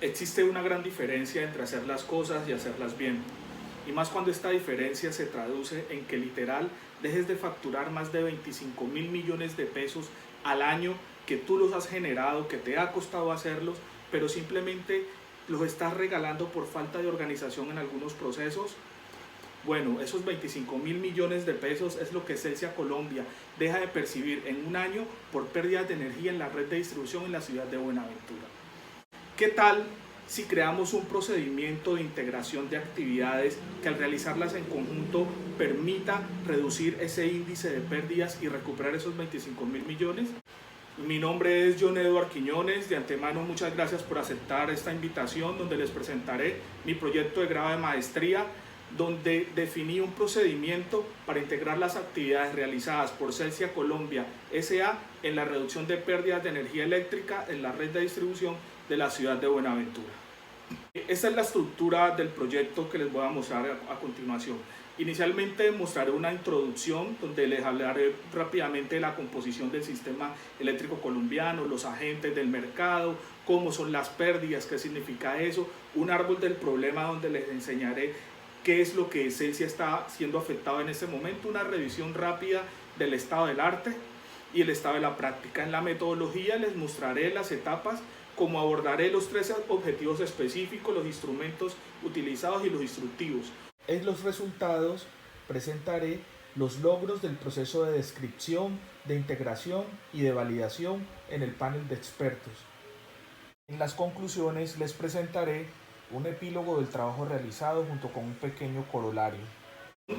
Existe una gran diferencia entre hacer las cosas y hacerlas bien. Y más cuando esta diferencia se traduce en que literal dejes de facturar más de 25.000 millones de pesos al año que tú los has generado, que te ha costado hacerlos, pero simplemente los estás regalando por falta de organización en algunos procesos. Bueno, esos 25.000 millones de pesos es lo que Celsia Colombia deja de percibir en un año por pérdidas de energía en la red de distribución en la ciudad de Buenaventura. ¿Qué tal si creamos un procedimiento de integración de actividades que al realizarlas en conjunto permita reducir ese índice de pérdidas y recuperar esos 25.000 millones? Mi nombre es John Eduardo Quiñones. De antemano, muchas gracias por aceptar esta invitación donde les presentaré mi proyecto de grado de maestría, donde definí un procedimiento para integrar las actividades realizadas por Celsia Colombia S.A. en la reducción de pérdidas de energía eléctrica en la red de distribución de la ciudad de Buenaventura. Esta es la estructura del proyecto que les voy a mostrar a continuación. Inicialmente mostraré una introducción donde les hablaré rápidamente de la composición del sistema eléctrico colombiano, los agentes del mercado, cómo son las pérdidas, qué significa eso, un árbol del problema donde les enseñaré qué es lo que Celsia está siendo afectado en este momento, una revisión rápida del estado del arte y el estado de la práctica. En la metodología les mostraré las etapas, cómo abordaré los 3 objetivos específicos, los instrumentos utilizados y los instructivos. En los resultados presentaré los logros del proceso de descripción, de integración y de validación en el panel de expertos. En las conclusiones les presentaré un epílogo del trabajo realizado junto con un pequeño corolario.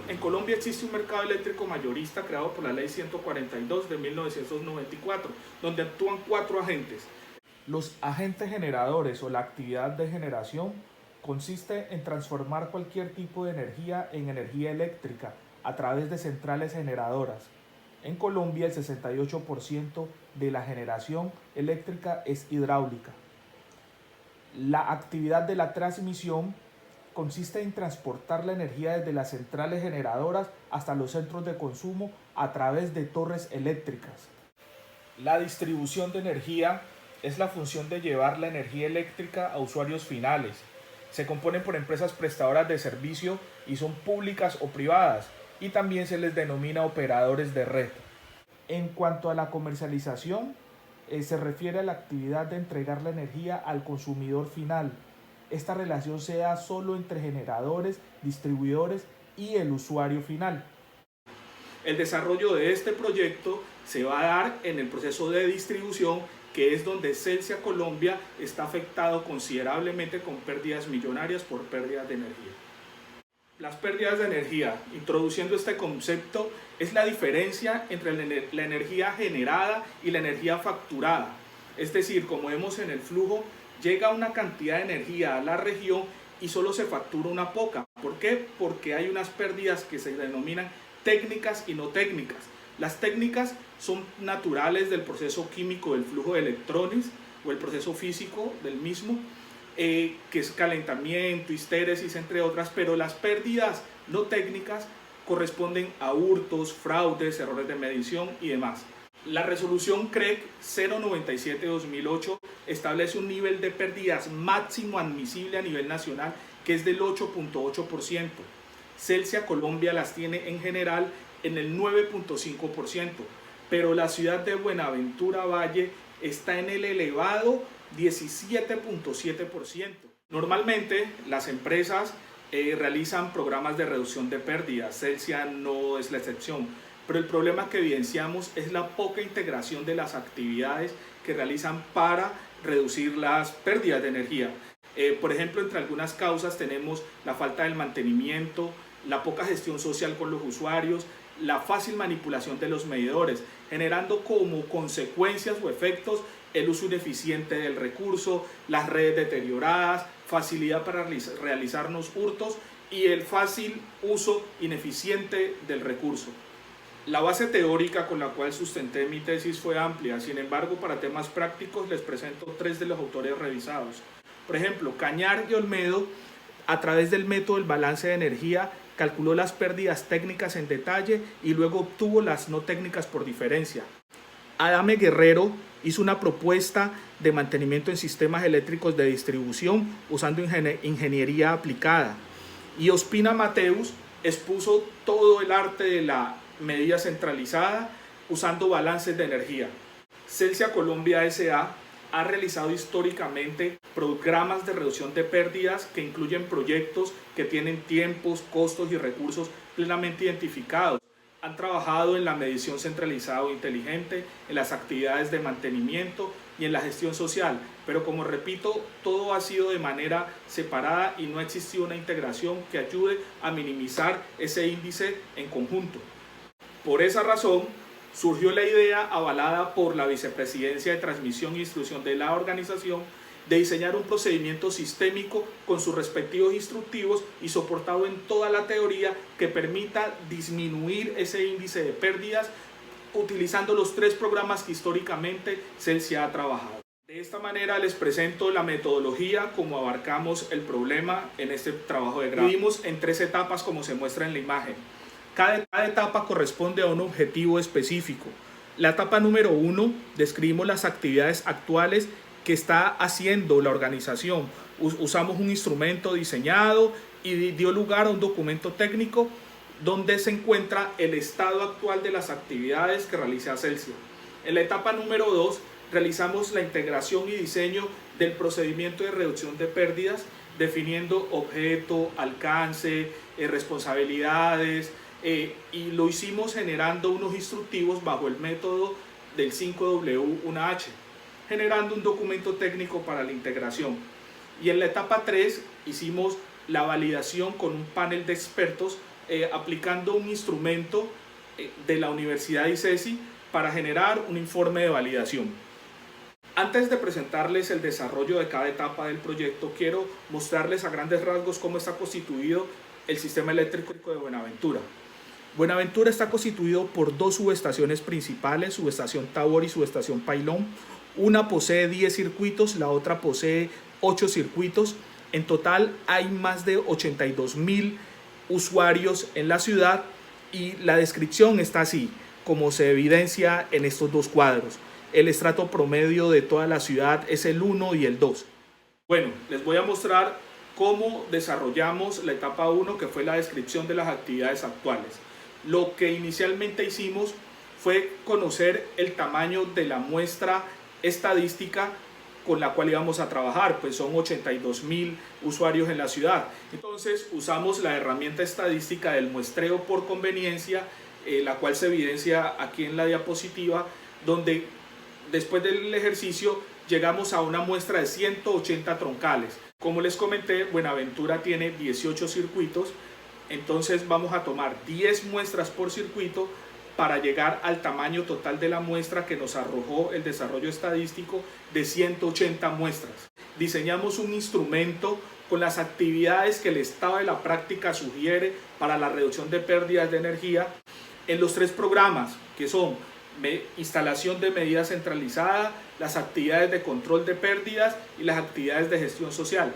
En Colombia existe un mercado eléctrico mayorista creado por la Ley 142 de 1994, donde actúan 4 agentes. Los agentes generadores o la actividad de generación consiste en transformar cualquier tipo de energía en energía eléctrica a través de centrales generadoras. En Colombia el 68% de la generación eléctrica es hidráulica. La actividad de la transmisión consiste en transportar la energía desde las centrales generadoras hasta los centros de consumo a través de torres eléctricas. La distribución de energía es la función de llevar la energía eléctrica a usuarios finales. Se componen por empresas prestadoras de servicio y son públicas o privadas, y también se les denomina operadores de red. En cuanto a la comercialización, se refiere a la actividad de entregar la energía al consumidor final. Esta relación se da solo entre generadores, distribuidores y el usuario final. El desarrollo de este proyecto se va a dar en el proceso de distribución, que es donde Celsia Colombia está afectado considerablemente con pérdidas millonarias por pérdidas de energía. Las pérdidas de energía, introduciendo este concepto, es la diferencia entre la energía generada y la energía facturada. Es decir, como vemos en el flujo, llega una cantidad de energía a la región y solo se factura una poca. ¿Por qué? Porque hay unas pérdidas que se denominan técnicas y no técnicas. Las técnicas son naturales del proceso químico del flujo de electrones o el proceso físico del mismo, que es calentamiento, histéresis, entre otras, pero las pérdidas no técnicas corresponden a hurtos, fraudes, errores de medición y demás. La resolución CREC 097-2008 establece un nivel de pérdidas máximo admisible a nivel nacional que es del 8.8%. Celsia Colombia las tiene en general en el 9.5%, pero la ciudad de Buenaventura Valle está en el elevado 17.7%. Normalmente las empresas realizan programas de reducción de pérdidas, Celsia no es la excepción, pero el problema que evidenciamos es la poca integración de las actividades que realizan para reducir las pérdidas de energía. Por ejemplo, entre algunas causas tenemos la falta del mantenimiento, la poca gestión social con los usuarios, la fácil manipulación de los medidores, generando como consecuencias o efectos el uso ineficiente del recurso, las redes deterioradas, facilidad para realizarnos hurtos y el fácil uso ineficiente del recurso. La base teórica con la cual sustenté mi tesis fue amplia, sin embargo, para temas prácticos les presento 3 de los autores revisados. Por ejemplo, Cañar y Olmedo, a través del método del balance de energía, calculó las pérdidas técnicas en detalle y luego obtuvo las no técnicas por diferencia. Adame Guerrero hizo una propuesta de mantenimiento en sistemas eléctricos de distribución usando ingeniería aplicada. Y Ospina Mateus expuso todo el arte de la medida centralizada usando balances de energía. Celsia Colombia S.A. ha realizado históricamente programas de reducción de pérdidas que incluyen proyectos que tienen tiempos, costos y recursos plenamente identificados. Han trabajado en la medición centralizada o inteligente, en las actividades de mantenimiento y en la gestión social, pero como repito, todo ha sido de manera separada y no ha existido una integración que ayude a minimizar ese índice en conjunto. Por esa razón, surgió la idea, avalada por la Vicepresidencia de Transmisión y Distribución de la organización, de diseñar un procedimiento sistémico con sus respectivos instructivos y soportado en toda la teoría que permita disminuir ese índice de pérdidas utilizando los 3 programas que históricamente Celsia ha trabajado. De esta manera les presento la metodología como abarcamos el problema en este trabajo de grado. Dividimos en 3 etapas como se muestra en la imagen. Cada etapa corresponde a un objetivo específico. La etapa número 1 describimos las actividades actuales que está haciendo la organización. Usamos un instrumento diseñado y dio lugar a un documento técnico donde se encuentra el estado actual de las actividades que realiza Celsia. En la etapa número 2 realizamos la integración y diseño del procedimiento de reducción de pérdidas, definiendo objeto, alcance, responsabilidades, y lo hicimos generando unos instructivos bajo el método del 5W1H, generando un documento técnico para la integración. Y en la etapa 3 hicimos la validación con un panel de expertos aplicando un instrumento de la Universidad ICESI para generar un informe de validación. Antes de presentarles el desarrollo de cada etapa del proyecto, quiero mostrarles a grandes rasgos cómo está constituido el sistema eléctrico de Buenaventura. Buenaventura está constituido por 2 subestaciones principales, subestación Tabor y subestación Pailón. Una posee 10 circuitos, la otra posee 8 circuitos. En total hay más de 82.000 usuarios en la ciudad y la descripción está así, como se evidencia en estos 2 cuadros. El estrato promedio de toda la ciudad es el 1 y el 2. Bueno, les voy a mostrar cómo desarrollamos la etapa 1, que fue la descripción de las actividades actuales. Lo que inicialmente hicimos fue conocer el tamaño de la muestra estadística con la cual íbamos a trabajar, pues son 82.000 usuarios en la ciudad. Entonces usamos la herramienta estadística del muestreo por conveniencia, la cual se evidencia aquí en la diapositiva, donde después del ejercicio llegamos a una muestra de 180 troncales. Como les comenté, Buenaventura tiene 18 circuitos, entonces vamos a tomar 10 muestras por circuito para llegar al tamaño total de la muestra que nos arrojó el desarrollo estadístico de 180 muestras. Diseñamos un instrumento con las actividades que el estado de la práctica sugiere para la reducción de pérdidas de energía en los 3 programas, que son instalación de medida centralizada, las actividades de control de pérdidas y las actividades de gestión social.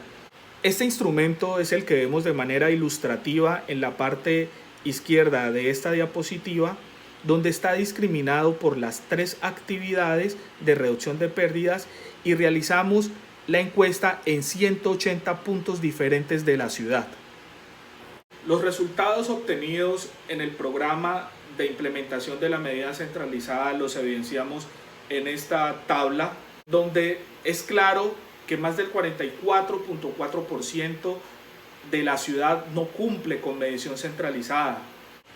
Este instrumento es el que vemos de manera ilustrativa en la parte izquierda de esta diapositiva, donde está discriminado por las 3 actividades de reducción de pérdidas y realizamos la encuesta en 180 puntos diferentes de la ciudad. Los resultados obtenidos en el programa de implementación de la medida centralizada los evidenciamos en esta tabla, donde es claro que más del 44.4% de la ciudad no cumple con medición centralizada.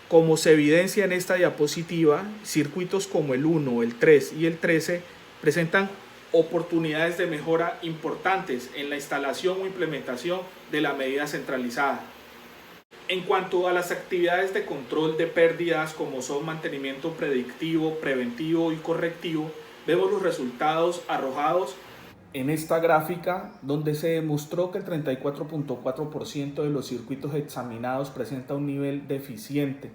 Como se evidencia en esta diapositiva, circuitos como el 1, el 3 y el 13 presentan oportunidades de mejora importantes en la instalación o implementación de la medida centralizada. En cuanto a las actividades de control de pérdidas, como son mantenimiento predictivo, preventivo y correctivo, vemos los resultados arrojados en esta gráfica, donde se demostró que el 34.4% de los circuitos examinados presenta un nivel deficiente,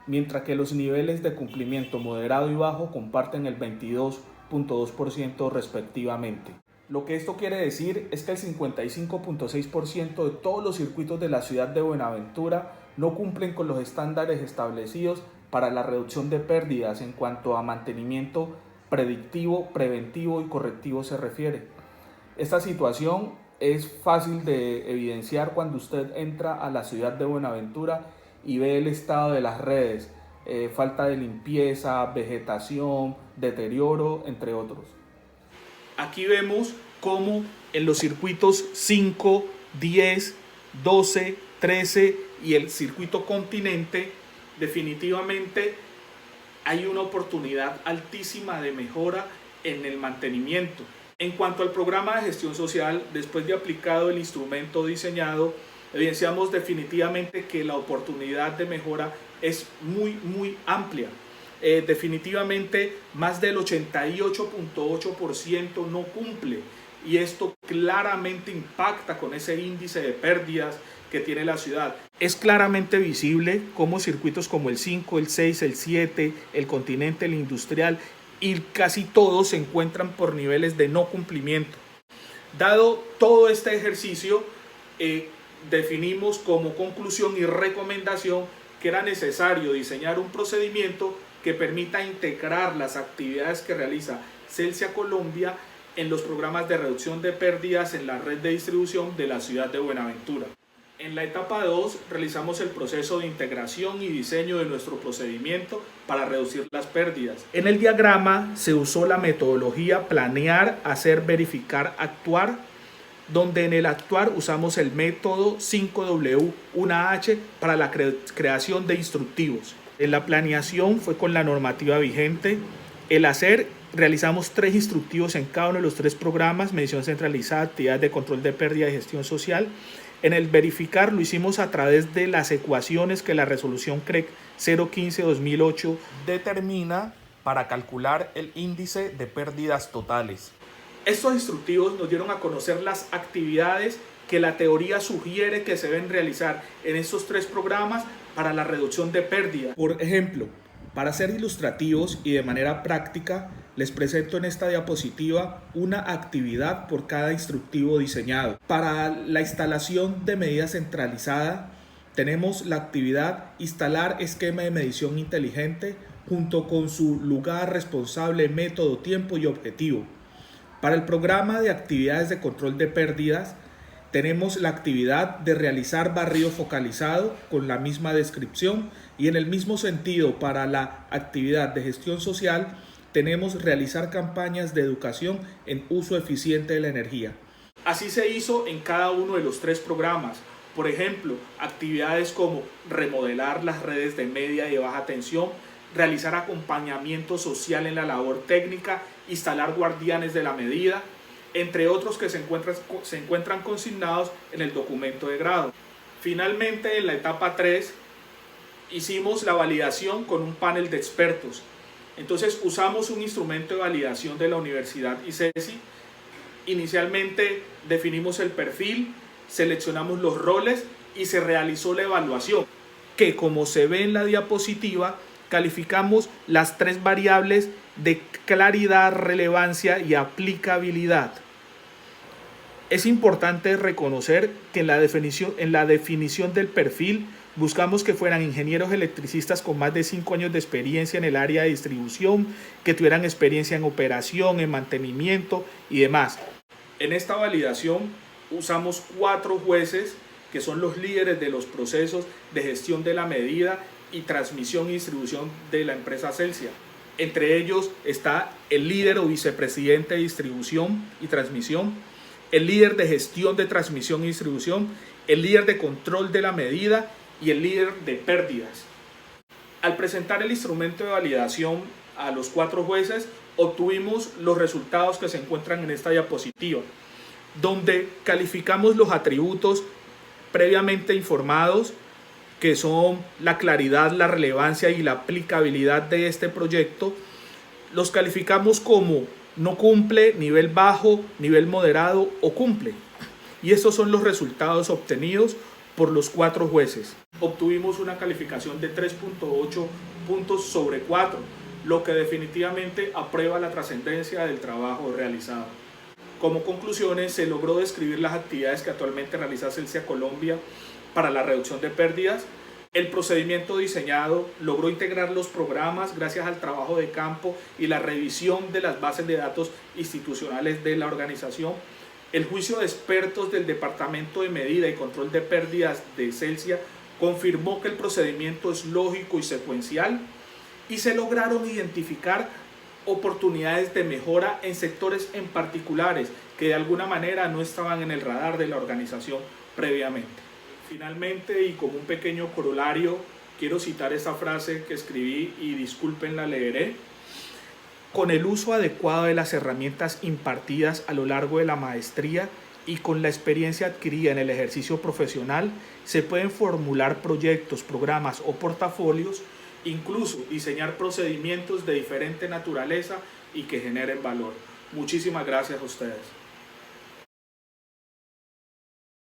mientras que los niveles de cumplimiento moderado y bajo comparten el 22.2% respectivamente. Lo que esto quiere decir es que el 55.6% de todos los circuitos de la ciudad de Buenaventura no cumplen con los estándares establecidos para la reducción de pérdidas en cuanto a mantenimiento predictivo, preventivo y correctivo se refiere. Esta situación es fácil de evidenciar cuando usted entra a la ciudad de Buenaventura y ve el estado de las redes, falta de limpieza, vegetación, deterioro, entre otros. Aquí vemos cómo en los circuitos 5, 10, 12, 13 y el circuito continente definitivamente hay una oportunidad altísima de mejora en el mantenimiento. En cuanto al programa de gestión social, después de aplicado el instrumento diseñado, evidenciamos definitivamente que la oportunidad de mejora es muy amplia. Definitivamente más del 88.8% no cumple, y esto claramente impacta con ese índice de pérdidas que tiene la ciudad. Es claramente visible cómo circuitos como el 5, el 6, el 7, el continente, el industrial y casi todos se encuentran por niveles de no cumplimiento. Dado todo este ejercicio, definimos como conclusión y recomendación que era necesario diseñar un procedimiento que permita integrar las actividades que realiza Celsia Colombia en los programas de reducción de pérdidas en la red de distribución de la ciudad de Buenaventura. En la etapa 2 realizamos el proceso de integración y diseño de nuestro procedimiento para reducir las pérdidas. En el diagrama se usó la metodología planear, hacer, verificar, actuar, donde en el actuar usamos el método 5W1H para la creación de instructivos. En la planeación fue con la normativa vigente. El hacer, realizamos 3 instructivos en cada uno de los 3 programas: medición centralizada, actividades de control de pérdida y gestión social. En el verificar lo hicimos a través de las ecuaciones que la resolución CREC 015-2008 determina para calcular el índice de pérdidas totales. Estos instructivos nos dieron a conocer las actividades que la teoría sugiere que se deben realizar en estos 3 programas para la reducción de pérdidas. Por ejemplo, para ser ilustrativos y de manera práctica, les presento en esta diapositiva una actividad por cada instructivo diseñado. Para la instalación de medida centralizada, tenemos la actividad instalar esquema de medición inteligente junto con su lugar, responsable, método, tiempo y objetivo. Para el programa de actividades de control de pérdidas, tenemos la actividad de realizar barrido focalizado con la misma descripción, y en el mismo sentido para la actividad de gestión social tenemos realizar campañas de educación en uso eficiente de la energía. Así se hizo en cada uno de los 3 programas. Por ejemplo, actividades como remodelar las redes de media y baja tensión, realizar acompañamiento social en la labor técnica, instalar guardianes de la medida, entre otros que se encuentran consignados en el documento de grado. Finalmente, en la etapa 3, hicimos la validación con un panel de expertos. Entonces usamos un instrumento de validación de la Universidad ICESI. Inicialmente definimos el perfil, seleccionamos los roles y se realizó la evaluación, que como se ve en la diapositiva, calificamos las 3 variables de claridad, relevancia y aplicabilidad. Es importante reconocer que en la definición del perfil buscamos que fueran ingenieros electricistas con más de 5 años de experiencia en el área de distribución, que tuvieran experiencia en operación, en mantenimiento y demás. En esta validación usamos 4 jueces que son los líderes de los procesos de gestión de la medida y transmisión y distribución de la empresa Celsia. Entre ellos está el líder o vicepresidente de distribución y transmisión, el líder de gestión de transmisión y distribución, el líder de control de la medida y el líder de pérdidas. Al presentar el instrumento de validación a los 4 jueces, obtuvimos los resultados que se encuentran en esta diapositiva, donde calificamos los atributos previamente informados, que son la claridad, la relevancia y la aplicabilidad de este proyecto. Los calificamos como no cumple, nivel bajo, nivel moderado o cumple. Y estos son los resultados obtenidos por los 4 jueces. Obtuvimos una calificación de 3.8 puntos sobre 4, lo que definitivamente aprueba la trascendencia del trabajo realizado. Como conclusiones, se logró describir las actividades que actualmente realiza Celsia Colombia para la reducción de pérdidas. El procedimiento diseñado logró integrar los programas gracias al trabajo de campo y la revisión de las bases de datos institucionales de la organización. El juicio de expertos del Departamento de Medida y Control de Pérdidas de Celsia confirmó que el procedimiento es lógico y secuencial y se lograron identificar oportunidades de mejora en sectores en particulares que de alguna manera no estaban en el radar de la organización previamente. Finalmente, y como un pequeño corolario, quiero citar esta frase que escribí y disculpen la leeré. Con el uso adecuado de las herramientas impartidas a lo largo de la maestría y con la experiencia adquirida en el ejercicio profesional, se pueden formular proyectos, programas o portafolios, incluso diseñar procedimientos de diferente naturaleza y que generen valor. Muchísimas gracias a ustedes.